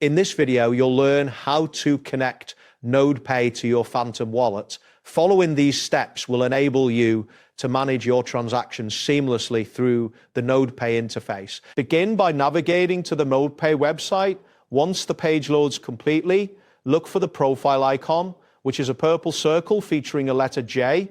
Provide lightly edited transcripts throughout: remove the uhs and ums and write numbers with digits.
In this video, you'll learn how to connect Nodepay to your Phantom wallet. Following these steps will enable you to manage your transactions seamlessly through the Nodepay interface. Begin by navigating to the Nodepay website. Once the page loads completely, look for the profile icon, which is a purple circle featuring a letter J.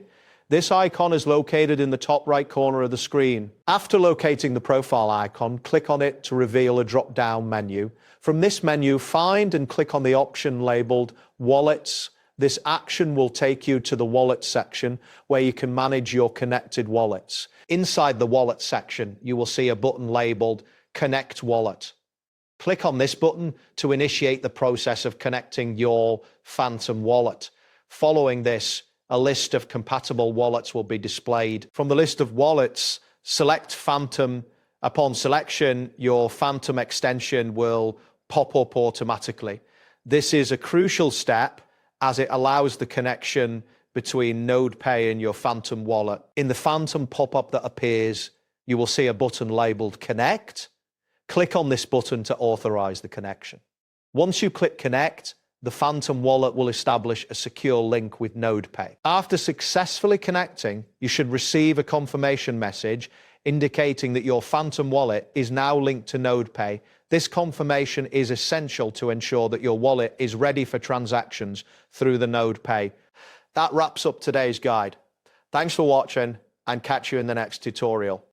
This icon is located in the top right corner of the screen. After locating the profile icon, click on it to reveal a drop-down menu. From this menu, find and click on the option labeled Wallets. This action will take you to the Wallet section where you can manage your connected wallets. Inside the Wallet section, you will see a button labeled Connect Wallet. Click on this button to initiate the process of connecting your Phantom wallet. Following this, a list of compatible wallets will be displayed. From the list of wallets, select Phantom. Upon selection, your Phantom extension will pop up automatically. This is a crucial step as it allows the connection between Nodepay and your Phantom wallet. In the Phantom pop-up that appears, you will see a button labeled Connect. Click on this button to authorize the connection. Once you click Connect, the Phantom wallet will establish a secure link with Nodepay. After successfully connecting, you should receive a confirmation message indicating that your Phantom wallet is now linked to Nodepay. This confirmation is essential to ensure that your wallet is ready for transactions through the Nodepay. That wraps up today's guide. Thanks for watching and catch you in the next tutorial.